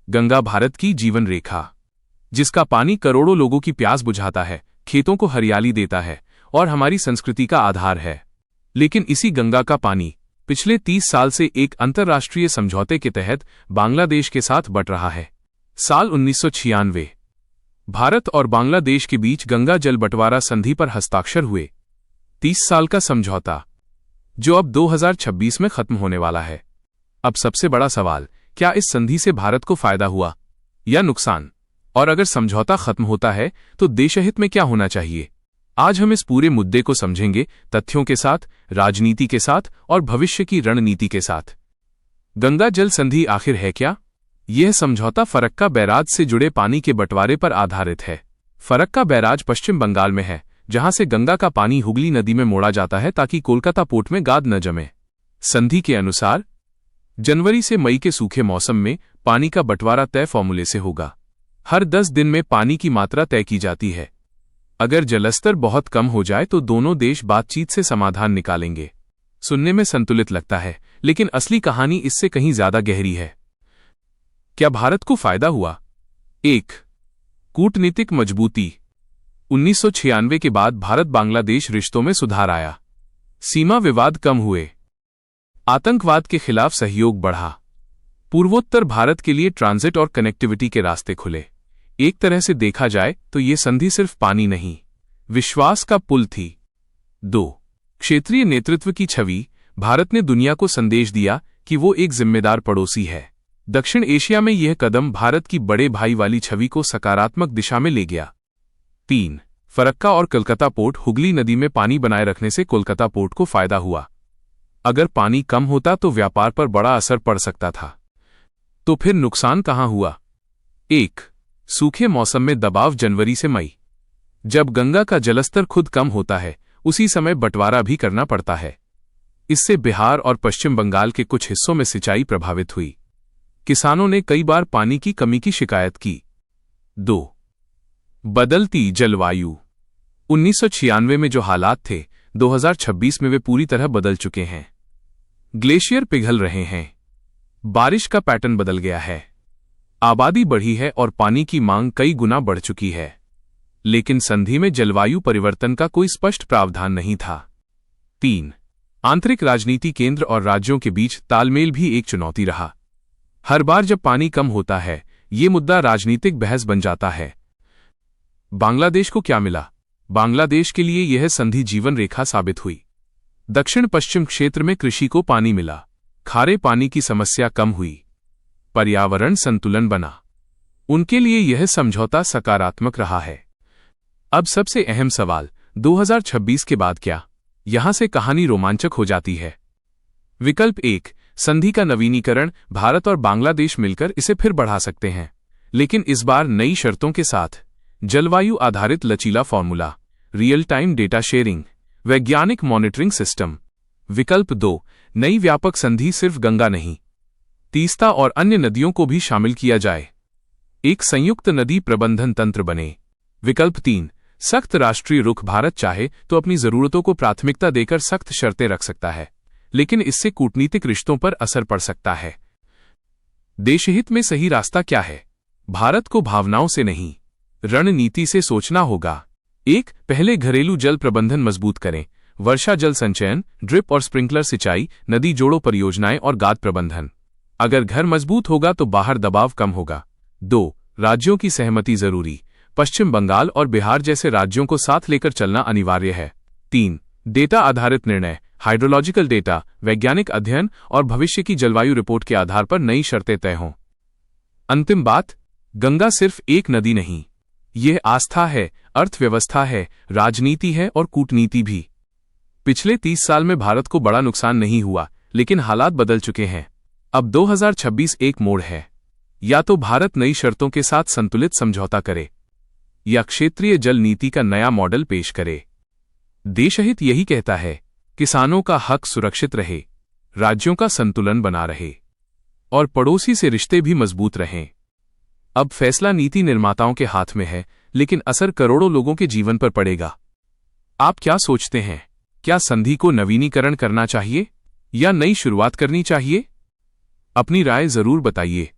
गंगा भारत की जीवन रेखा, जिसका पानी करोड़ों लोगों की प्यास बुझाता है, खेतों को हरियाली देता है और हमारी संस्कृति का आधार है। लेकिन इसी गंगा का पानी पिछले 30 साल से एक अंतर्राष्ट्रीय समझौते के तहत बांग्लादेश के साथ बंट रहा है। साल 1996 भारत और बांग्लादेश के बीच गंगा जल बंटवारा संधि पर हस्ताक्षर हुए। 30 साल का समझौता जो अब 2026 में खत्म होने वाला है। अब सबसे बड़ा सवाल, क्या इस संधि से भारत को फायदा हुआ या नुकसान? और अगर समझौता खत्म होता है तो देशहित में क्या होना चाहिए? आज हम इस पूरे मुद्दे को समझेंगे, तथ्यों के साथ, राजनीति के साथ और भविष्य की रणनीति के साथ। गंगा जल संधि आखिर है क्या? यह समझौता फरक्का बैराज से जुड़े पानी के बंटवारे पर आधारित है। फरक्का बैराज पश्चिम बंगाल में है, जहां से गंगा का पानी हुगली नदी में मोड़ा जाता है ताकि कोलकाता पोर्ट में गाद न जमे। संधि के अनुसार जनवरी से मई के सूखे मौसम में पानी का बंटवारा तय फॉर्मूले से होगा। हर 10 दिन में पानी की मात्रा तय की जाती है। अगर जलस्तर बहुत कम हो जाए तो दोनों देश बातचीत से समाधान निकालेंगे। सुनने में संतुलित लगता है, लेकिन असली कहानी इससे कहीं ज्यादा गहरी है। क्या भारत को फायदा हुआ? 1. कूटनीतिक मजबूती। 1996 के बाद भारत बांग्लादेश रिश्तों में सुधार आया। सीमा विवाद कम हुए। आतंकवाद के खिलाफ सहयोग बढ़ा। पूर्वोत्तर भारत के लिए ट्रांजिट और कनेक्टिविटी के रास्ते खुले। एक तरह से देखा जाए तो ये संधि सिर्फ पानी नहीं, विश्वास का पुल थी। 2. क्षेत्रीय नेतृत्व की छवि। भारत ने दुनिया को संदेश दिया कि वो एक जिम्मेदार पड़ोसी है। दक्षिण एशिया में यह कदम भारत की बड़े भाई वाली छवि को सकारात्मक दिशा में ले गया। 3. फरक्का और कोलकाता पोर्ट। हुगली नदी में पानी बनाए रखने से कोलकाता पोर्ट को फायदा हुआ। अगर पानी कम होता तो व्यापार पर बड़ा असर पड़ सकता था। तो फिर नुकसान कहां हुआ? 1. सूखे मौसम में दबाव। जनवरी से मई, जब गंगा का जलस्तर खुद कम होता है, उसी समय बंटवारा भी करना पड़ता है। इससे बिहार और पश्चिम बंगाल के कुछ हिस्सों में सिंचाई प्रभावित हुई। किसानों ने कई बार पानी की कमी की शिकायत की। 2. बदलती जलवायु। 1996 में जो हालात थे, 2026 में वे पूरी तरह बदल चुके हैं। ग्लेशियर पिघल रहे हैं, बारिश का पैटर्न बदल गया है, आबादी बढ़ी है और पानी की मांग कई गुना बढ़ चुकी है। लेकिन संधि में जलवायु परिवर्तन का कोई स्पष्ट प्रावधान नहीं था। 3. आंतरिक राजनीति। केंद्र और राज्यों के बीच तालमेल भी एक चुनौती रहा। हर बार जब पानी कम होता है, ये मुद्दा राजनीतिक बहस बन जाता है। बांग्लादेश को क्या मिला? बांग्लादेश के लिए यह संधि जीवन रेखा साबित हुई। दक्षिण पश्चिम क्षेत्र में कृषि को पानी मिला, खारे पानी की समस्या कम हुई, पर्यावरण संतुलन बना। उनके लिए यह समझौता सकारात्मक रहा है। अब सबसे अहम सवाल, 2026 के बाद क्या? यहां से कहानी रोमांचक हो जाती है। विकल्प 1, संधि का नवीनीकरण। भारत और बांग्लादेश मिलकर इसे फिर बढ़ा सकते हैं, लेकिन इस बार नई शर्तों के साथ। जलवायु आधारित लचीला formula, real time data sharing, वैज्ञानिक मॉनिटरिंग सिस्टम। विकल्प 2, नई व्यापक संधि, सिर्फ गंगा नहीं, तीस्ता और अन्य नदियों को भी शामिल किया जाए। एक संयुक्त नदी प्रबंधन तंत्र बने। विकल्प 3, सख्त राष्ट्रीय रुख। भारत चाहे तो अपनी जरूरतों को प्राथमिकता देकर सख्त शर्तें रख सकता है, लेकिन इससे कूटनीतिक रिश्तों पर असर पड़ सकता है। देशहित में सही रास्ता क्या है? भारत को भावनाओं से नहीं, रणनीति से सोचना होगा। 1, पहले घरेलू जल प्रबंधन मजबूत करें। वर्षा जल संचयन, ड्रिप और स्प्रिंकलर सिंचाई, नदी जोड़ो परियोजनाएं और गाद प्रबंधन। अगर घर मजबूत होगा तो बाहर दबाव कम होगा। 2, राज्यों की सहमति जरूरी। पश्चिम बंगाल और बिहार जैसे राज्यों को साथ लेकर चलना अनिवार्य है। 3, डेटा आधारित निर्णय। हाइड्रोलॉजिकल डेटा, वैज्ञानिक अध्ययन और भविष्य की जलवायु रिपोर्ट के आधार पर नई शर्तें तय हों। अंतिम बात, गंगा सिर्फ एक नदी नहीं, यह आस्था है, अर्थव्यवस्था है, राजनीति है और कूटनीति भी। पिछले 30 साल में भारत को बड़ा नुकसान नहीं हुआ, लेकिन हालात बदल चुके हैं। अब 2026 एक मोड़ है। या तो भारत नई शर्तों के साथ संतुलित समझौता करे या क्षेत्रीय जल नीति का नया मॉडल पेश करे। देशहित यही कहता है, किसानों का हक सुरक्षित रहे, राज्यों का संतुलन बना रहे और पड़ोसी से रिश्ते भी मजबूत रहें। अब फैसला नीति निर्माताओं के हाथ में है, लेकिन असर करोड़ों लोगों के जीवन पर पड़ेगा। आप क्या सोचते हैं? क्या संधि को नवीनीकरण करना चाहिए या नई शुरुआत करनी चाहिए? अपनी राय जरूर बताइए।